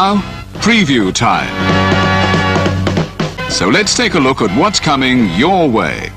Now, preview time. So let's take a look at what's coming your way.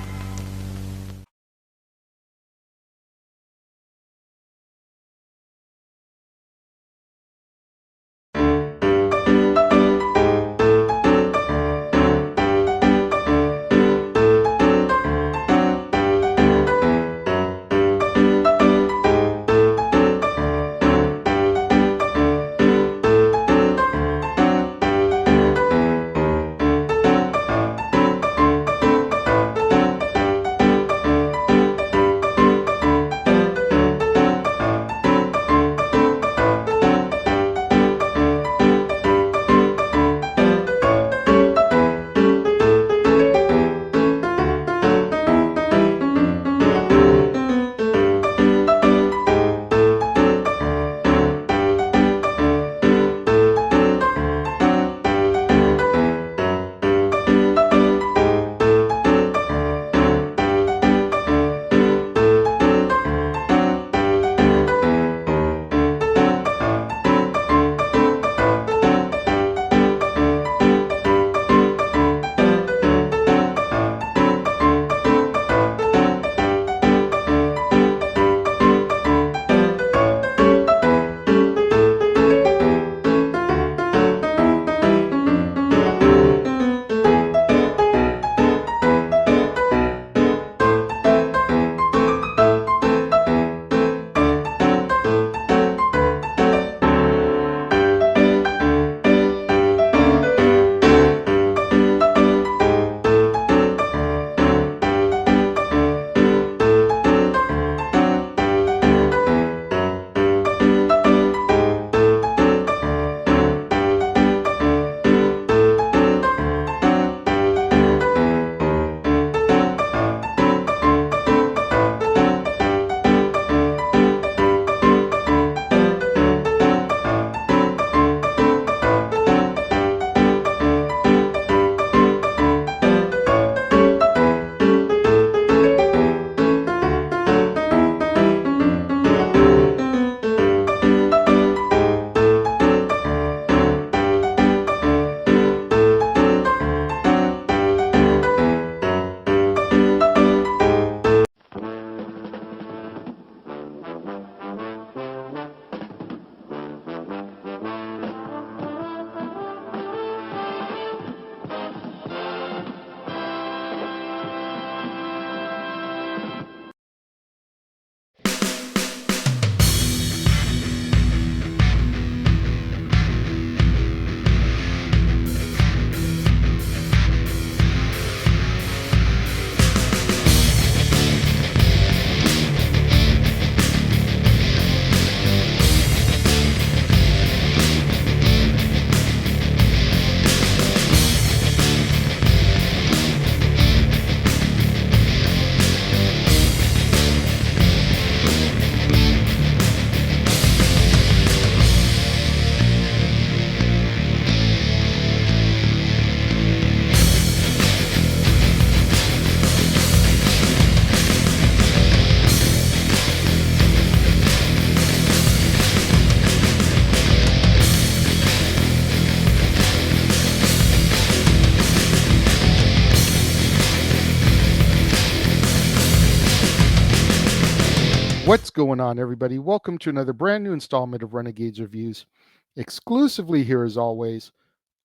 What's going on, everybody? Welcome to another brand new installment of Renegades Reviews, exclusively here as always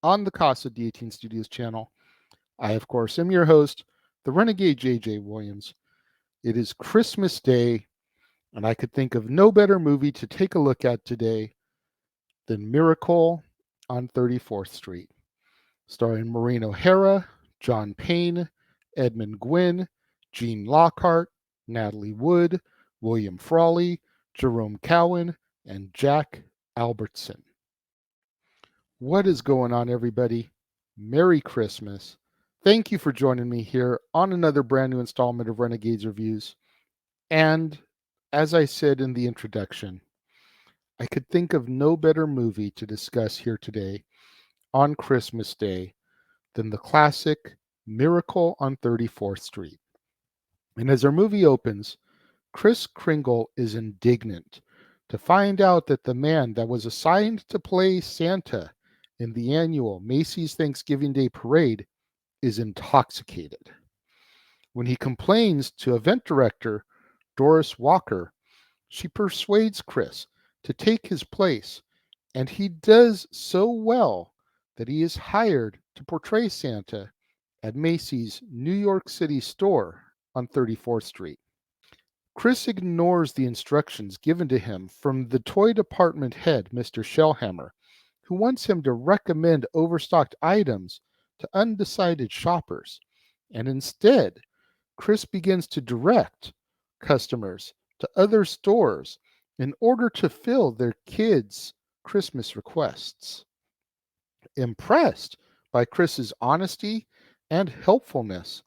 on the Casa D18 Studios channel. I, of course, am your host, the Renegade JJ Williams. It is Christmas Day, and I could think of no better movie to take a look at today than Miracle on 34th Street, starring Maureen O'Hara, John Payne, Edmund Gwynn, Gene Lockhart, Natalie Wood, William Frawley, Jerome Cowan, and Jack Albertson. What is going on, everybody? Merry Christmas. Thank you for joining me here on another brand new installment of Renegades Reviews. And as I said in the introduction, I could think of no better movie to discuss here today on Christmas Day than the classic Miracle on 34th Street. And as our movie opens, Kris Kringle is indignant to find out that the man that was assigned to play Santa in the annual Macy's Thanksgiving Day Parade is intoxicated. When he complains to event director Doris Walker, she persuades Chris to take his place, and he does so well that he is hired to portray Santa at Macy's New York City store on 34th Street. Chris ignores the instructions given to him from the toy department head, Mr. Shellhammer, who wants him to recommend overstocked items to undecided shoppers. And instead, Chris begins to direct customers to other stores in order to fill their kids' Christmas requests. Impressed by Chris's honesty and helpfulness,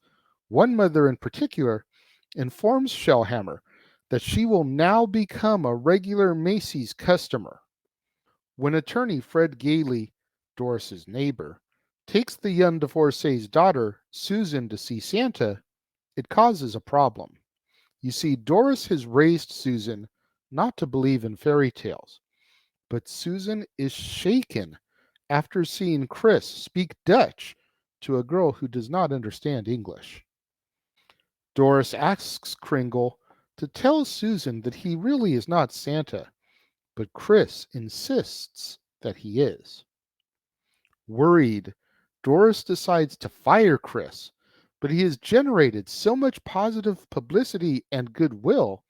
one mother in particular informs Shellhammer that she will now become a regular Macy's customer. When attorney Fred Gailey, Doris's neighbor, takes the young divorcee's daughter, Susan, to see Santa, it causes a problem. You see, Doris has raised Susan not to believe in fairy tales, but Susan is shaken after seeing Chris speak Dutch to a girl who does not understand English. Doris asks Kringle to tell Susan that he really is not Santa, but Chris insists that he is. Worried, Doris decides to fire Chris, but he has generated so much positive publicity and goodwill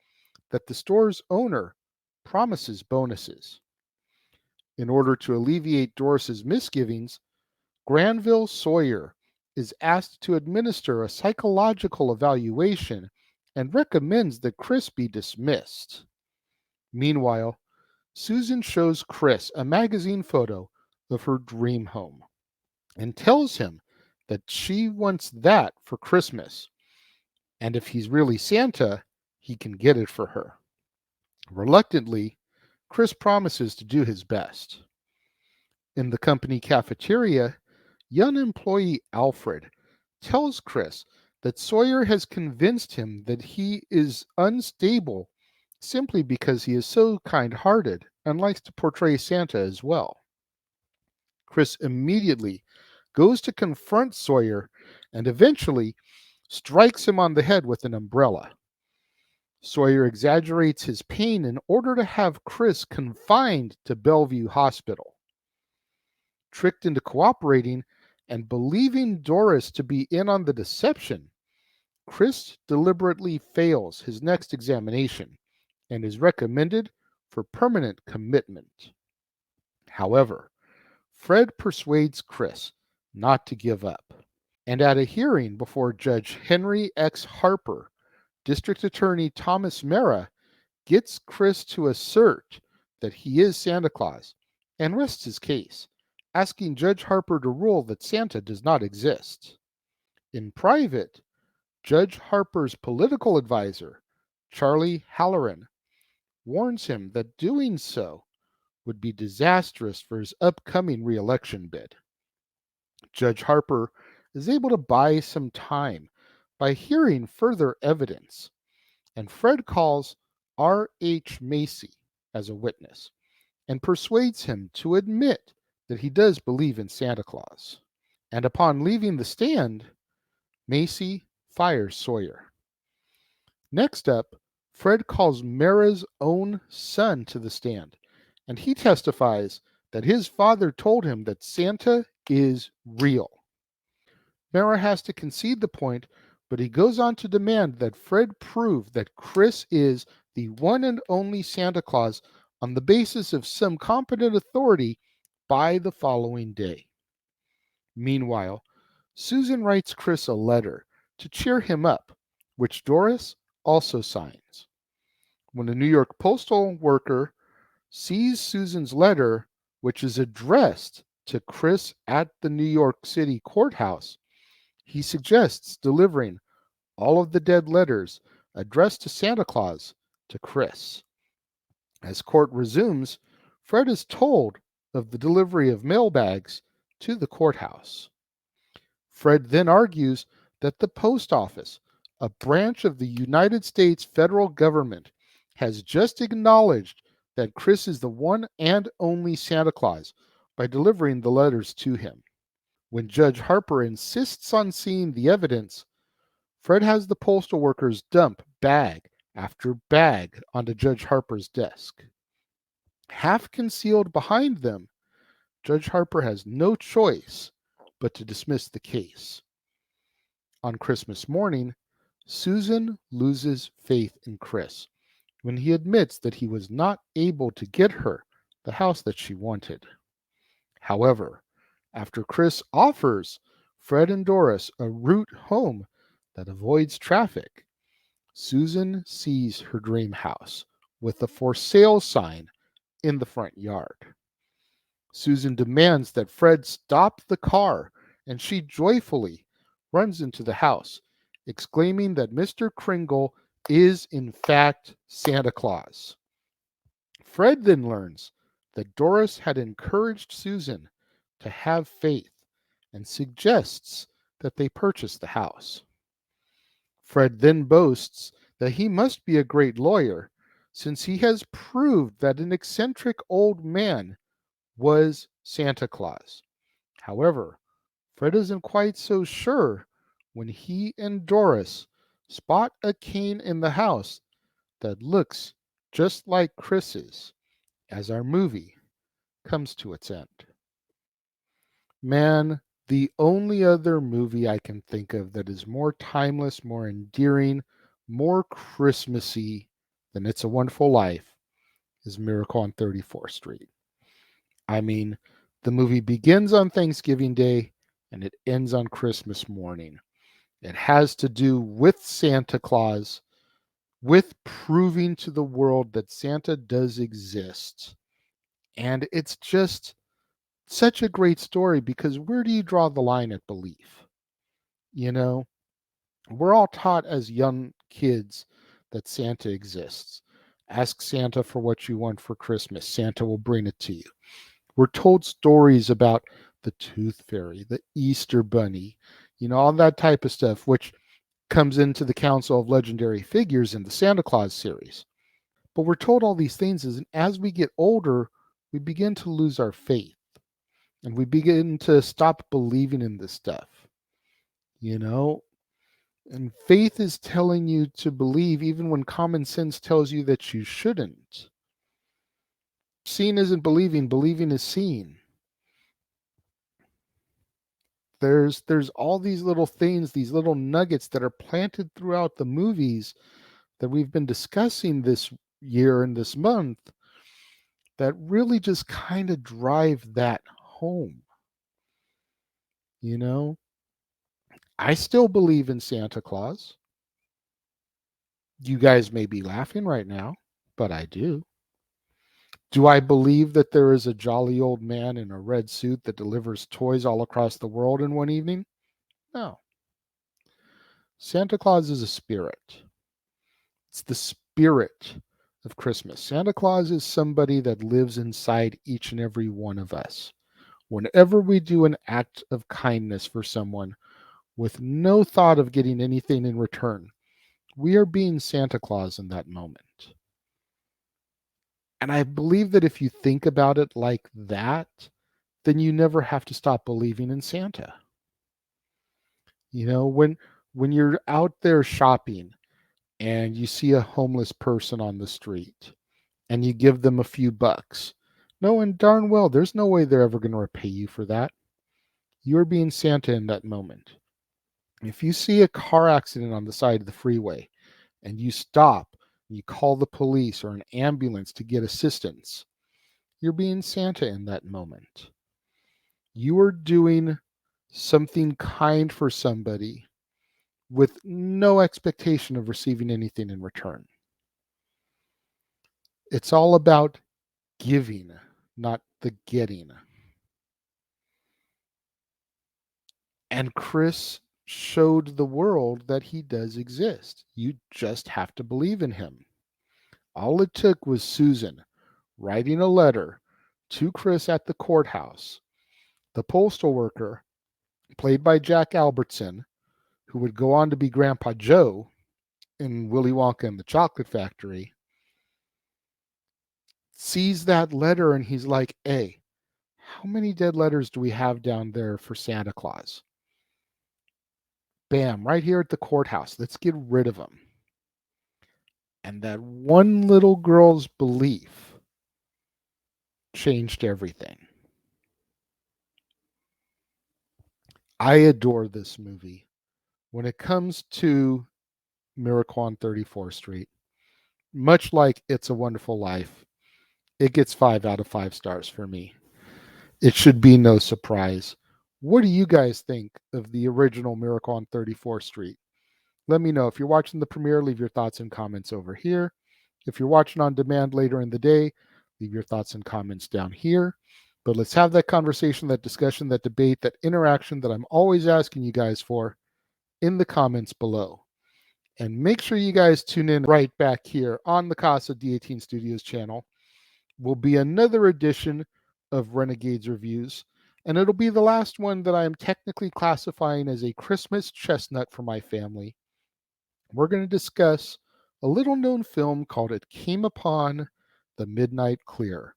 that the store's owner promises bonuses. In order to alleviate Doris's misgivings, Granville Sawyer is asked to administer a psychological evaluation and recommends that Chris be dismissed. Meanwhile, Susan shows Chris a magazine photo of her dream home and tells him that she wants that for Christmas, and if he's really Santa, he can get it for her. Reluctantly, Chris promises to do his best. In the company cafeteria, young employee Alfred tells Chris that Sawyer has convinced him that he is unstable simply because he is so kind hearted and likes to portray Santa as well. Chris immediately goes to confront Sawyer and eventually strikes him on the head with an umbrella. Sawyer exaggerates his pain in order to have Chris confined to Bellevue Hospital. Tricked into cooperating and believing Doris to be in on the deception, Chris deliberately fails his next examination and is recommended for permanent commitment. However, Fred persuades Chris not to give up. And at a hearing before Judge Henry X. Harper, District Attorney Thomas Mera gets Chris to assert that he is Santa Claus and rests his case, asking Judge Harper to rule that Santa does not exist. In private, Judge Harper's political advisor, Charlie Halloran, warns him that doing so would be disastrous for his upcoming reelection bid. Judge Harper is able to buy some time by hearing further evidence, and Fred calls R. H. Macy as a witness and persuades him to admit that he does believe in Santa Claus. And upon leaving the stand, Macy fires Sawyer. Next up, Fred calls Mara's own son to the stand, and he testifies that his father told him that Santa is real. Mara has to concede the point, but he goes on to demand that Fred prove that Chris is the one and only Santa Claus on the basis of some competent authority by the following day. Meanwhile, Susan writes Chris a letter to cheer him up, which Doris also signs. When a New York postal worker sees Susan's letter, which is addressed to Chris at the New York City courthouse, he suggests delivering all of the dead letters addressed to Santa Claus to Chris. As court resumes, Fred is told of the delivery of mailbags to the courthouse. Fred then argues that the post office, a branch of the United States federal government, has just acknowledged that Chris is the one and only Santa Claus by delivering the letters to him. When Judge Harper insists on seeing the evidence, Fred has the postal workers dump bag after bag onto Judge Harper's desk. Half concealed behind them, Judge Harper has no choice but to dismiss the case. On Christmas morning, Susan loses faith in Chris when he admits that he was not able to get her the house that she wanted. However, after Chris offers Fred and Doris a route home that avoids traffic, Susan sees her dream house with a for sale sign in the front yard. Susan demands that Fred stop the car, and she joyfully runs into the house, exclaiming that Mr. Kringle is in fact Santa Claus. Fred then learns that Doris had encouraged Susan to have faith and suggests that they purchase the house. Fred then boasts that he must be a great lawyer since he has proved that an eccentric old man was Santa Claus. However, Fred isn't quite so sure when he and Doris spot a cane in the house that looks just like Chris's as our movie comes to its end. Man, the only other movie I can think of that is more timeless, more endearing, more Christmassy than It's a Wonderful Life is Miracle on 34th Street. I mean, the movie begins on Thanksgiving Day and it ends on Christmas morning. It has to do with Santa Claus, with proving to the world that Santa does exist. And it's just such a great story because where do you draw the line at belief? You know, we're all taught as young kids that Santa exists. Ask Santa for what you want for Christmas. Santa will bring it to you. We're told stories about the Tooth Fairy, the Easter Bunny, all that type of stuff, which comes into the Council of Legendary Figures in the Santa Claus series. But we're told all these things, and as we get older, we begin to lose our faith and we begin to stop believing in this stuff, you know? And faith is telling you to believe even when common sense tells you that you shouldn't. Seeing isn't believing, believing is seeing. There's all these little things, these little nuggets that are planted throughout the movies that we've been discussing this year and this month that really just kind of drive that home. You know, I still believe in Santa Claus. You guys may be laughing right now, but I do. Do I believe that there is a jolly old man in a red suit that delivers toys all across the world in one evening? No. Santa Claus is a spirit. It's the spirit of Christmas. Santa Claus is somebody that lives inside each and every one of us. Whenever we do an act of kindness for someone with no thought of getting anything in return, we are being Santa Claus in that moment. And I believe that if you think about it like that, then you never have to stop believing in Santa. When you're out there shopping and you see a homeless person on the street and you give them a few bucks, knowing darn well there's no way they're ever going to repay you for that. You're being Santa in that moment. If you see a car accident on the side of the freeway and you stop and you call the police or an ambulance to get assistance, you're being Santa in that moment. You are doing something kind for somebody with no expectation of receiving anything in return. It's all about giving, not the getting. And Chris showed the world that he does exist. You just have to believe in him. All it took was Susan writing a letter to Chris at the courthouse. The postal worker, played by Jack Albertson, who would go on to be Grandpa Joe in Willy Wonka and the Chocolate Factory, sees that letter and he's like, hey, How many dead letters do we have down there for Santa Claus? Bam, right here at the courthouse. Let's get rid of them. And that one little girl's belief changed everything. I adore this movie. When it comes to Miracle on 34th Street, much like It's a Wonderful Life, it gets 5 out of 5 stars for me. It should be no surprise. What do you guys think of the original Miracle on 34th Street? Let me know. If you're watching the premiere, leave your thoughts and comments over here. If you're watching on demand later in the day, leave your thoughts and comments down here. But let's have that conversation, that discussion, that debate, that interaction that I'm always asking you guys for in the comments below. And make sure you guys tune in right back here on the Casa D18 Studios channel. Will be another edition of Renegades Reviews, and it'll be the last one that I am technically classifying as a Christmas chestnut for my family. We're going to discuss a little known film called It Came Upon the Midnight Clear,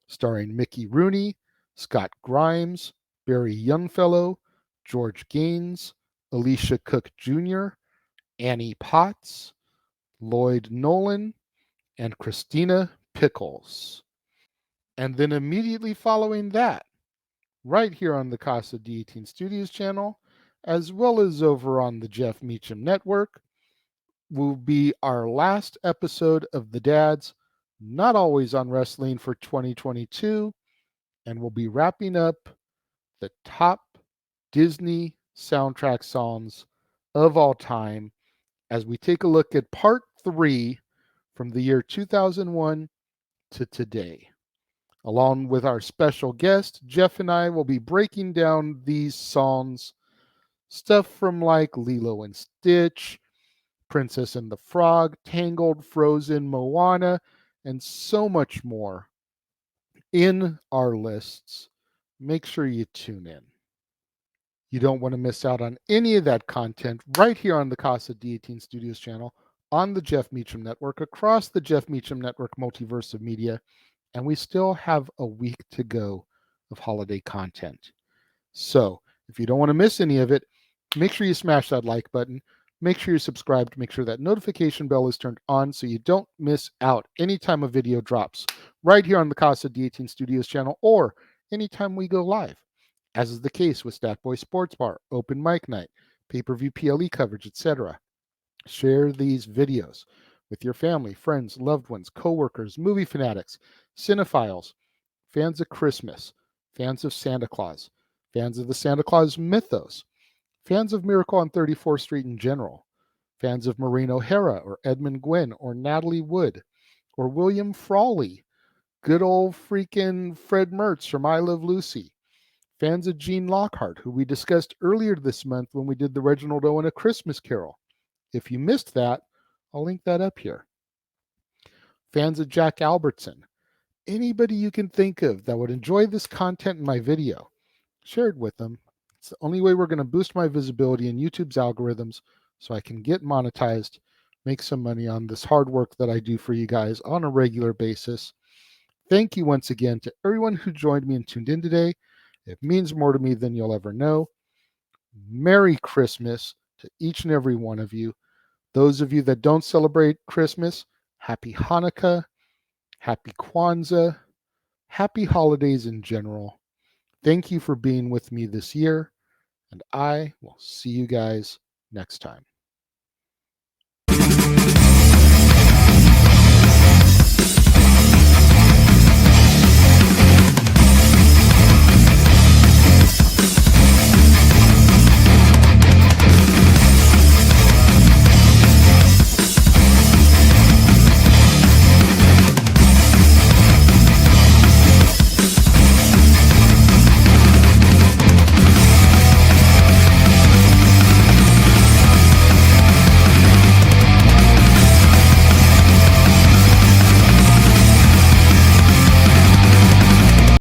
starring Mickey Rooney, Scott Grimes, Barry Youngfellow, George Gaines, Alicia Cook Jr., Annie Potts, Lloyd Nolan, and Christina Pickles. And then immediately following that, right here on the Casa D18 Studios channel, as well as over on the Jeff Meacham Network, will be our last episode of The Dads, not always on wrestling for 2022, and we'll be wrapping up the top Disney soundtrack songs of all time as we take a look at part 3 from the year 2001 to today. Along with our special guest, Jeff and I will be breaking down these songs, stuff from like Lilo and Stitch, Princess and the Frog, Tangled, Frozen, Moana, and so much more in our lists. Make sure you tune in. You don't want to miss out on any of that content right here on the Casa D18 Studios channel, on the Jeff Meacham Network, across the Jeff Meacham Network multiverse of media, and we still have a week to go of holiday content. So if you don't want to miss any of it, make sure you smash that like button. Make sure you're subscribed. Make sure that notification bell is turned on so you don't miss out anytime a video drops right here on the Casa D18 Studios channel or anytime we go live, as is the case with Stat Boy Sports Bar, Open Mic Night, pay-per-view PLE coverage, etc. Share these videos with your family, friends, loved ones, coworkers, movie fanatics, cinephiles, fans of Christmas, fans of Santa Claus, fans of the Santa Claus mythos, fans of Miracle on 34th Street in general, fans of Maureen O'Hara or Edmund Gwynn or Natalie Wood or William Frawley, good old freaking Fred Mertz from I Love Lucy, fans of Gene Lockhart, who we discussed earlier this month when we did the Reginald Owen A Christmas Carol. If you missed that, I'll link that up here. Fans of Jack Albertson, anybody you can think of that would enjoy this content in my video, share it with them. It's the only way we're going to boost my visibility in YouTube's algorithms so I can get monetized, make some money on this hard work that I do for you guys on a regular basis. Thank you once again to everyone who joined me and tuned in today. It means more to me than you'll ever know. Merry Christmas to each and every one of you. Those of you that don't celebrate Christmas, happy Hanukkah, happy Kwanzaa, happy holidays in general. Thank you for being with me this year, and I will see you guys next time.